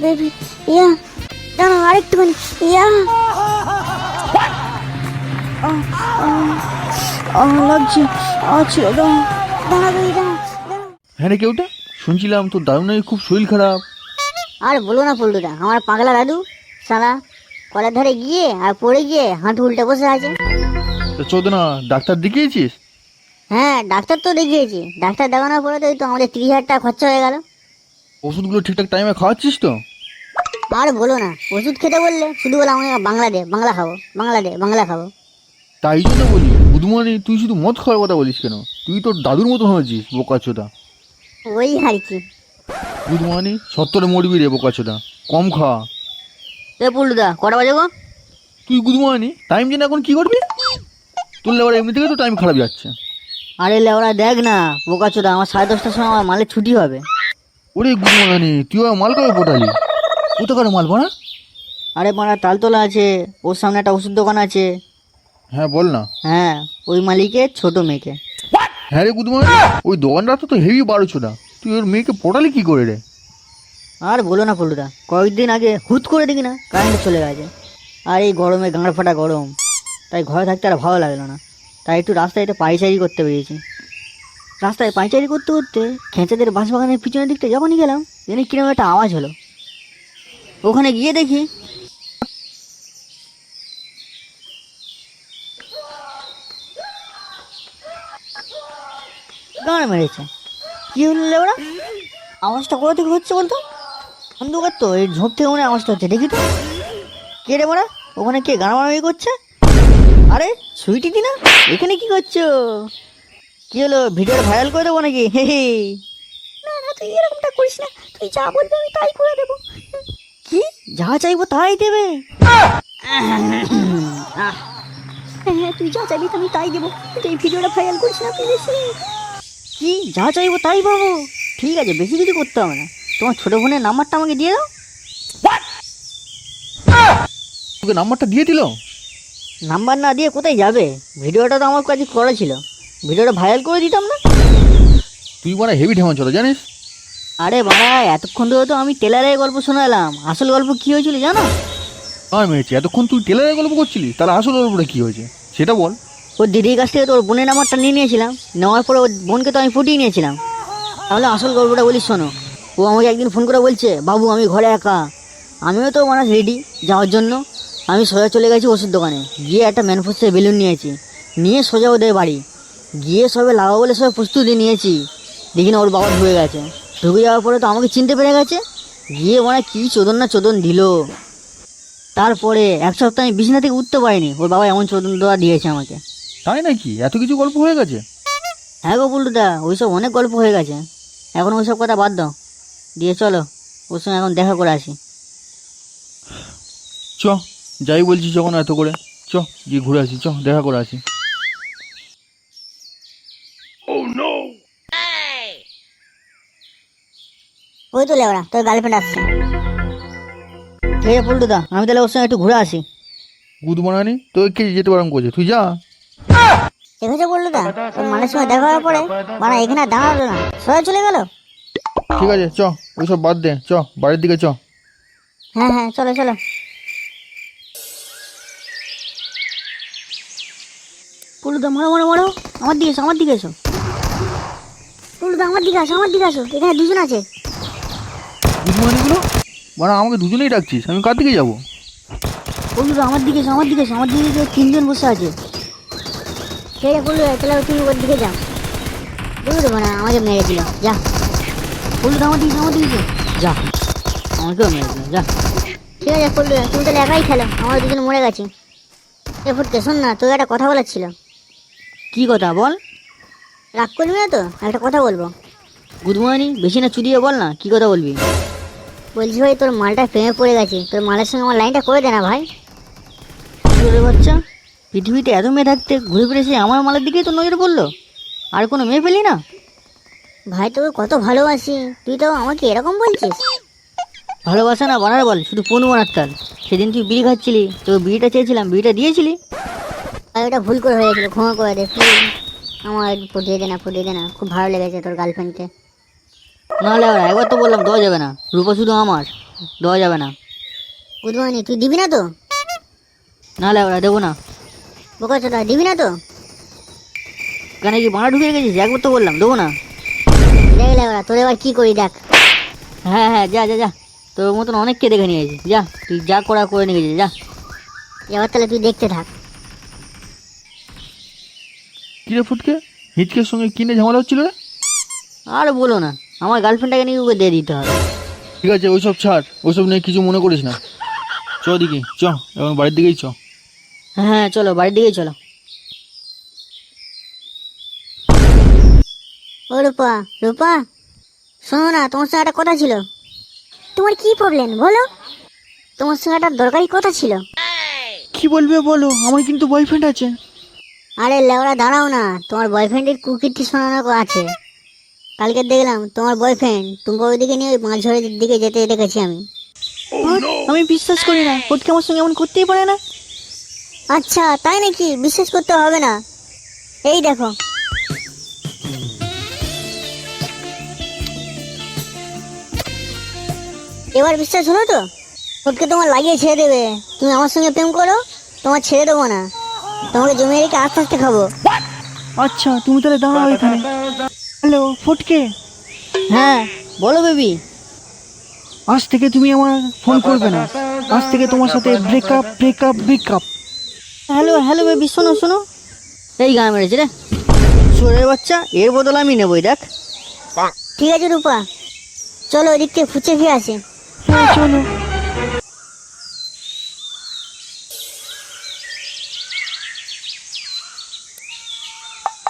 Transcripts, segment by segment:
Baby yeah দাঁড়া আরেকটুখানি ইয়া লাগছে ছিল দাঁড়া বেবি দাঁড়া। হ্যাঁ রে কেউটা, শুনছিলাম তোর দাদু নাকি খুব শরীর খারাপ। আর বলো না পল্টুদা, আমার পাগলা দাদু শালা কলের ধারে গিয়ে আর পড়ে গিয়ে হাঁটু উল্টে বসে আছে। তো চোদ না, ডাক্তার দেখিয়েছিস? হ্যাঁ ডাক্তার তো দেখিয়েছি, ডাক্তার দেখানোর পরে তো এই তো আমাদের 30,000 টাকা খরচা হয়ে গেল। ওষুধগুলো ঠিকঠাক টাইমে খাওয়াচ্ছিস তো? আর বলো না, ওষুধ খেতে বললে শুধু বলে আমাকে বাংলা খাবো, বাংলা খাবো। তাই জন্য বলি বুধমানি, তুই শুধু মদ খাওয়ার কথা বলিস কেন? তুই তোর দাদুর মতো হয়েছিস বোকাচোদা। ওই আর কি। বুধমানি সত্তরে মরবি রে বোকাচোদা, কম খা। এ পল্টুদা কটা বাজে গো? তুই বুধমানি টাইম জেনে এখন কি করবি? তোর লেবার এমনি থেকে তো টাইম খারাপ যাচ্ছে। আরে লেওড়া দেখ না বোকাচোদা, আমার 10:30টার সময় আমার মালের ছুটি হবে। ওরে বুধমানি, তুই আর মাল কবে পটালি? কোথাকার মাল বানা? আরে মারা তালতলা আছে, ওর সামনে একটা ওষুধ দোকান আছে। হ্যাঁ বল না। হ্যাঁ ওই মালিকের ছোট মেয়েকে। হ্যাঁ রে বুধমানি, ওই দোকানটা তো হেভি বারোচোদা, তুই ওর মেয়েকে পটালি কি করে রে? আর বলো না পল্টুদা, কয়েকদিন আগে হুট করে দেখি না কারেন্ট চলে গেছে। আর এই গরমে গাঁড় ফাটা গরম, তাই ঘরে থাকতে আর ভালো লাগলো না, তাই একটু রাস্তায় একটু পায়চারি করতে বেরিয়েছি। রাস্তায় পায়চারি করতে করতে খেঁচাদের বাঁশবাগানের পিছনের দিকটা যখনই গেলাম, যেন কিরকম একটা আওয়াজ হলো। ওখানে গিয়ে দেখি গান মেরেছে। কি হলো ওরা? আওয়াজটা কোথা থেকে হচ্ছে বলতো? অন্ধকার তো, এই ঝোপ থেকে মনে হয় আওয়াজটা হচ্ছে, দেখি তো। কে রে মোরা, ওখানে কে গান মারামারি করছে? আরে সুইটি দি না, এখানে কি করছো? কি হলো, ভিডিওটা ভাইরাল করে দেবো নাকি? হে হে। না না তুই এরকমটা করিস না, তুই যা বলবি আমি তাই করে দেবো। কি যা চাইবো তাই দেবে? হ্যাঁ তুই যা চাইবি আমি তাই দেবো, কিন্তু এই ভিডিওটা ভাইরাল করিস না প্লিজ। কি যা চাইবো তাই পাবো? ঠিক আছে, বেশি কিছু করতে হবে না, তোমার ছোট বোনের নাম্বারটা আমাকে দিয়ে দাও। তোকে নাম্বারটা দিয়ে দিল? নাম্বার না দিয়ে কোথায় যাবে? ভিডিওটা তো আমার কাছে করা ছিল, ভিডিওটা ভাইরাল করে দিতাম না? তুই মানে হেভি ঠেমান চলো জানিস? আরে বাড়া, এতক্ষণ ধরে তো আমি টেলারের গল্প শোনালাম, আসল গল্প কি হয়েছিল জানো? আর মেয়েছি এতক্ষণ তুই টেলারের গল্প করছিলি, তাহলে আসল গল্পটা কি হয়েছে সেটা বল। ওর দিদির কাছ থেকে তো ওর বোনের নাম্বারটা নিয়ে নিয়েছিলাম, নেওয়ার পরে ওর বোনকে তো আমি ফুটিয়ে নিয়েছিলাম। তাহলে আসল গল্পটা বলিস শোনো। ও আমাকে একদিন ফোন করে বলছে, বাবু আমি ঘরে একা। আমিও তো মানে রেডি যাওয়ার জন্য। আমি সোজা চলে গেছি ওষুধ দোকানে, গিয়ে একটা ম্যানফোর্সের বেলুন নিয়েছি, নিয়ে সোজা ওদের বাড়ি গিয়ে সবে লাগাবো বলে সব প্রস্তুতি নিয়েছি। দেখি না ওর বাবা ঢুকে গেছে, ঢুকে যাওয়ার পরে তো আমাকে চিনতে পেরে গেছে, গিয়ে মানে কি চোদন না চোদন দিল। তারপরে এক সপ্তাহ আমি বিছানা থেকে উঠতে পারিনি, ওর বাবা এমন চোদন দেওয়া দিয়েছে আমাকে। তাই নাকি? এত কিছু গল্প হয়ে গেছে? হ্যাঁ গো পল্টুদা, ওইসব অনেক গল্প হয়ে গেছে, এখন ওইসব কথা বাদ দাও, দিয়ে চলো ওর সঙ্গে এখন দেখা করে আসি। চ, যাই বলছিস যখন এত করে, চ গিয়ে ঘুরে আসি, চ দেখা করে আসি। ওই তো লেওড়া তোর গার্লফ্রেন্ড আসছে। ঠিক আছে পল্টুদা, আমি তাহলে ওর সঙ্গে একটু ঘুরে আসি। গুদ মানানি তোকে কে যেতে বারণ করছে? তুই যা। দেখেছো পল্টুদা, ওর মানের সঙ্গে দেখা হওয়ার পরে মানে এখানে আর দাঁড়ালো না, সোজা চলে গেল। ঠিক আছে চ, ওইসব বাদ দে, চ বাড়ির দিকে চ। হ্যাঁ হ্যাঁ চলো চলো। পল্টুদা মারো মারো মারো, আমার দিকে এসো, আমার দিকে এসো। পল্টুদা আমার দিকে আসো, আমার দিকে আসো, এখানে দুজন আছে। গুদ মানিগুলো মানে আমাকে দুজনেই ডাকছিস, আমি কার দিকে যাবো? পল্টুদা আমার দিকে এসো, আমার দিকে এসো, আমার দিকে 3জন বসে আছে। ঠিক আছে পল্টুদা, তাহলে তুমি ওর দিকে যাও। বুঝতে মানে আমাকে মেরে দিল, যা। পল্টুদা আমার দিকে এসো, আমার দিকে এসো। যা, আমাকেও মেরে দিল, যা। ঠিক আছে পল্টুদা, তুমি তাহলে একাই খেলো, আমার দুজন মরে গেছে। এ ফুটকে শোন না, তোকে একটা কথা বলার ছিল। কি কথা বল? রাগ করবি না তো? একটা কথা বলবো। গুড মর্নিং, বেশি না চুরিয়ে বল না, কি কথা বলবি? বলছি ভাই, তোর মালটা প্রেমে পড়ে গেছে, তোর মালের সঙ্গে আমার লাইনটা করে দে না ভাই। বাচ্চা, পৃথিবীতে এত মেয়ে থাকতে ঘুরে ফিরে সে আমার মালের দিকেই তো নজর পড়লো, আর কোনো মেয়ে পেলি না? ভাই তোকে কত ভালোবাসি, তুই তো আমাকে এরকম বলছিস? ভালোবাসা না বানার বল, শুধু ফোন বানাতাল। সেদিন তুই বিড়ি খাচ্ছিলি, তোকে বিড়িটা চেয়েছিলাম, বিড়িটা দিয়েছিলি। আর ওটা ভুল করে হয়ে গেছিলো, ক্ষমা করে দে প্লিজ। আমার ফুটিয়ে দে না, ফুটিয়ে দে না, খুব ভালো লেগেছে তোর গার্লফ্রেন্ডকে। নাহলে আর একবার তো বললাম দেওয়া যাবে না, রূপা শুধু আমার। দেওয়া যাবে না। বুধমানি তুই দিবি না তো? না লেওড়া দেবো না। বোকা চোদা দিবি না তো? এখানে কি বানা ঢুকে গেছিস? একবার তো বললাম দেবো না। দেখ লেওড়া তোর এবার কি করি দেখ। হ্যাঁ হ্যাঁ, যা যা যা, তোর মতন অনেককে দেখে নিয়েছি, যা তুই যা করা করে নিয়ে গেছিস, যা। এবার তাহলে তুই দেখতে থাক। কিরে ফুটকে, হিচকের সঙ্গে কিনে ঝামেলা হচ্ছিল রে? আর বলো না, আমার গার্লফ্রেন্ডটাকে নিয়ে ওকে দিয়ে দিতে হবে। ঠিক আছে ওইসব ছাড়, ওইসব নিয়ে কিছু মনে করিস না। চ দিকে চ, এখন বাড়ির দিকেই চ। হ্যাঁ হ্যাঁ চলো, বাড়ির দিকেই চলো। ও রূপা, রূপা শোনো না, তোমার সঙ্গে একটা কথা ছিল। তোমার কি প্রবলেম বলো? তোমার সঙ্গে একটা দরকারি কথা ছিল। কি বলবে বলো, আমার কিন্তু বয়ফ্রেন্ড আছে। আরে লেওড়া দাঁড়াও না, তোমার বয়ফ্রেন্ডের কুকীর্তি শোনানো আছে। কালকে দেখলাম তোমার বয়ফ্রেন্ড তোমাকে ওইদিকে নিয়ে ওই মাঝঝড়ের দিকে যেতে দেখেছি আমি। আমি বিশ্বাস করি না, ফটকে আমার সঙ্গে এমন করতেই পারে না। আচ্ছা তাই নাকি? বিশ্বাস করতে হবে না, এই দেখো। এবার বিশ্বাস হলো তো? ওকে তোমার লাগিয়ে ছেড়ে দেবে। তুমি আমার সঙ্গে প্রেম করো, তোমার ছেড়ে দেবো না। তোমাকে জমিয়ে রেখে আস্তে আস্তে খাবো। আচ্ছা তুমি তাহলে দাঁড়াও এখানে। হ্যালো ফটকে। হ্যাঁ বলো বেবি। আজ থেকে তুমি আমার ফোন করবে না। আজ থেকে তোমার সাথে breakup breakup breakup. Hello hello baby, শোনো শোনো। এই গান মেরেছে রে চোরের বাচ্চা, এর বদল আমি নেবই, দেখ। ঠিক আছে রূপা, চলো ওই দিক থেকে ফুচে খেয়ে আসি। হ্যাঁ চলো।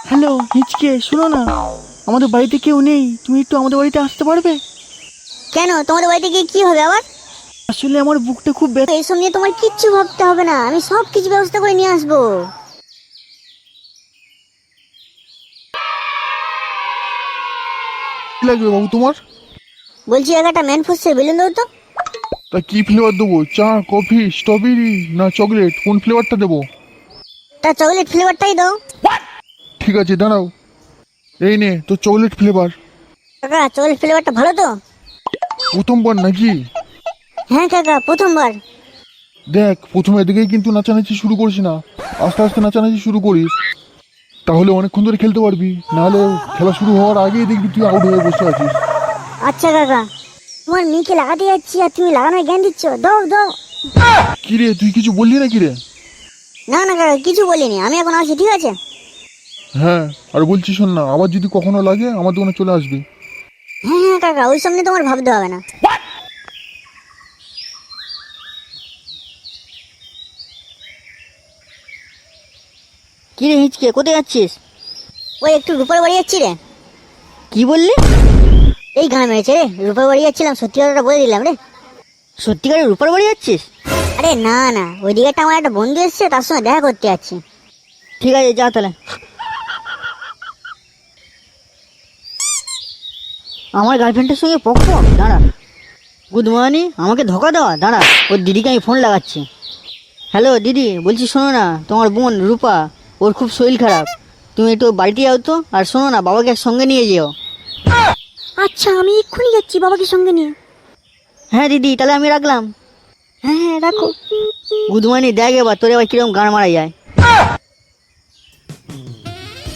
হ্যালো হিচকে, শোনো না, আমাদের বাড়িতে কেউ নেই, তুমি একটু আমাদের বাড়িতে আসতে পারবে? কেন, তোমাদের বাড়িতে গিয়ে কি হবে আবার? আসলে আমার বুকটা খুব ব্যথা। এইসব নিয়ে তোমার কিচ্ছু ভাবতে হবে না, আমি সব কিছু ব্যবস্থা করে নিয়ে আসবো। কি লাগবে বাবু তোমার? বলছি একটা ম্যানফোর্সের বেলুন দাও তো। তা কি ফ্লেভার দেবো? চা, কফি, স্ট্রবেরি না চকলেট, কোন ফ্লেভারটা দেবো? তা চকলেট ফ্লেভারটাই দাও। ঠিক আছে দাঁড়াও, এই নে তোর চকলেট ফ্লেভার। কাকা চকলেট ফ্লেভারটা ভালো তো? প্রথমবার নাকি? হ্যাঁ কাকা প্রথমবার। দেখ প্রথমে এদিকেই কিন্তু নাচানাচি শুরু করিস না, আস্তে আস্তে নাচানাচি শুরু করিস, তাহলে অনেকক্ষণ ধরে খেলতে পারবি। নাহলে খেলা শুরু হওয়ার আগেই দেখবি তুই আউট হয়ে বসে আছিস। আচ্ছা কাকা, তোমার মেয়েকে লাগাতে যাচ্ছি আর তুমি লাগানোর জ্ঞান দিচ্ছ। দাও দাও। কিরে তুই কিছু বললি না কিরে? না না কাকা কিছু বলিনি, আমি এখন আসি, ঠিক আছে? হ্যাঁ আর বলছি শোন না, আবার যদি কখনো লাগে আমার দোকানে চলে আসবি। হ্যাঁ হ্যাঁ কাকা, ওই সামনে তোমার ভাবতে হবে না। কি রে হিচকে, কোথায় যাচ্ছিস? ওই একটু রূপার বাড়ি যাচ্ছি রে। কি বললি? এই গান মেরেছে রে, রূপার বাড়ি যাচ্ছিলাম, সত্যি কথাটা বলে দিলাম রে। সত্যিকারের রূপার বাড়ি যাচ্ছিস? আরে না না, ওই দিকে আমার একটা বন্ধু এসছে, তার সঙ্গে দেখা করতে যাচ্ছি। ঠিক আছে যা তাহলে। আমার গার্লফ্রেন্ডের সঙ্গে পক্ষ, দাঁড়া। গুড মর্নিং, আমাকে ধোকা দেওয়া, দাঁড়া ওর দিদিকে আমি ফোন লাগাচ্ছি। হ্যালো দিদি, বলছি শোনো না, তোমার বোন রূপা, ওর খুব শরীর খারাপ, তুমি একটু বাড়িতে যাও তো। আর শোনো না, বাবাকে সঙ্গে নিয়ে যেও। আচ্ছা আমি এক্ষুনি যাচ্ছি বাবাকে সঙ্গে নিয়ে। হ্যাঁ দিদি, তাহলে আমি রাখলাম। হ্যাঁ হ্যাঁ রাখো। গুড মর্নিং, দেখ এবার তোর এবার কিরকম গান মারা যায়।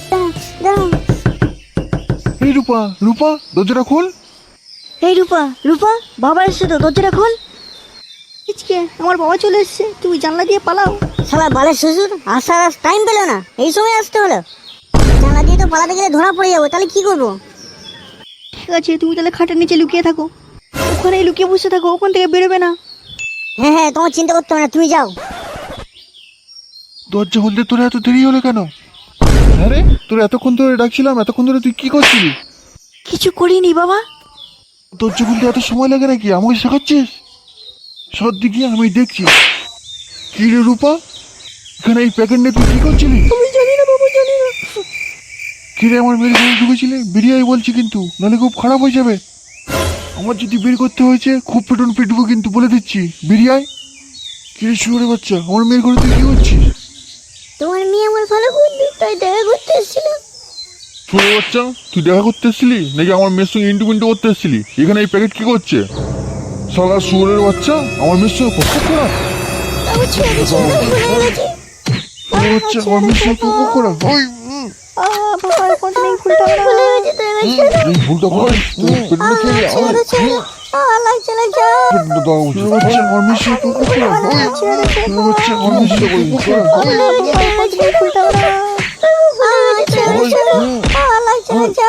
দাঁড়াও, দাঁড়াও। এই রূপা, রূপা দরজাটা খোল। এই রূপা, রূপা বাবা এসছে তো, দরজাটা খোল। আজকে আমার বাবা চলে এসছে, তুমি জানলা দিয়ে পালাও। শালা বালের শ্বশুর, আসার আর টাইম পেলো না, এই সময় আসতে হলো। জানলা দিয়ে তো পালাতে গেলে ধরা পড়ে যাবো, তাহলে কি করবো? ঠিক আছে, তুমি তাহলে খাটের নিচে লুকিয়ে থাকো, ওখানেই লুকিয়ে বসে থাকো, ওখান থেকে বেরোবে না। হ্যাঁ হ্যাঁ তোমার চিন্তা করতে হবে না, তুমি যাও। দরজা খুলতে তোর এত দেরি হলো কেন? হ্যাঁ রে, তোর এতক্ষণ ধরে ডাকছিলাম, এতক্ষণ ধরে তুই কি করছিলি? কিছু করিনি বাবা। দরজা খুলতে এত সময় লাগে নাকি? আমাকে শেখাচ্ছিস? সব দিকে আমি দেখছি। কি রে রূপা, এখানে এই প্যাকেট নিয়ে তুই কি করছিলি? আমি জানি না বাবা, জানি না। কি রে আমার মেয়ের ঘরে ঢুকেছিলি? বেরিয়ে বলছি কিন্তু, নাহলে খুব খারাপ হয়ে যাবে। আমার যদি বের করতে হয়েছে খুব পেটন পিটবো কিন্তু, বলে দিচ্ছি। বেরিয়ে আয়। কি রে শুয়োরের বাচ্চা, আমার মেয়ের ঘরে তুই কি করছিস? তোমার মেয়ে আমার ভালো বন্ধু, তাই দেখা করতে এসেছিলাম। শুয়োরের বাচ্চা, তুই দেখা করতে এসেছিলি নাকি আমার মেয়ের সঙ্গে ইন্টু মিন্টু করতে এসেছিলি? এখানে এই প্যাকেট কি করছে? শালা শুয়োরের বাচ্চা আমার মেয়ের সঙ্গে পক্ষ করা বাবু ছেড়ে দে, ছেড়ে দে, ভুলে গেছি। বাচ্চা আমার মেয়ের সঙ্গে পক্ষ করা ওই বাবা কোনদিন ভুলটা ভুলে গেছি, তুই আমাকে ছেড়ে দে। এই ভুলটা কর তুই পেটে খেয়ে ছেড়ে দে, ছেড়ে দে। লাগছে লাগছে। বাচ্চা আমার মেয়ের সঙ্গে পক্ষ করা ওই ছেড়ে দে, ছেড়ে দে। বাচ্চা আমার মেয়ের সঙ্গে পক্ষ করা ভুলে গেছি, কোনদিন ভুলটা লাগছে লাগছে।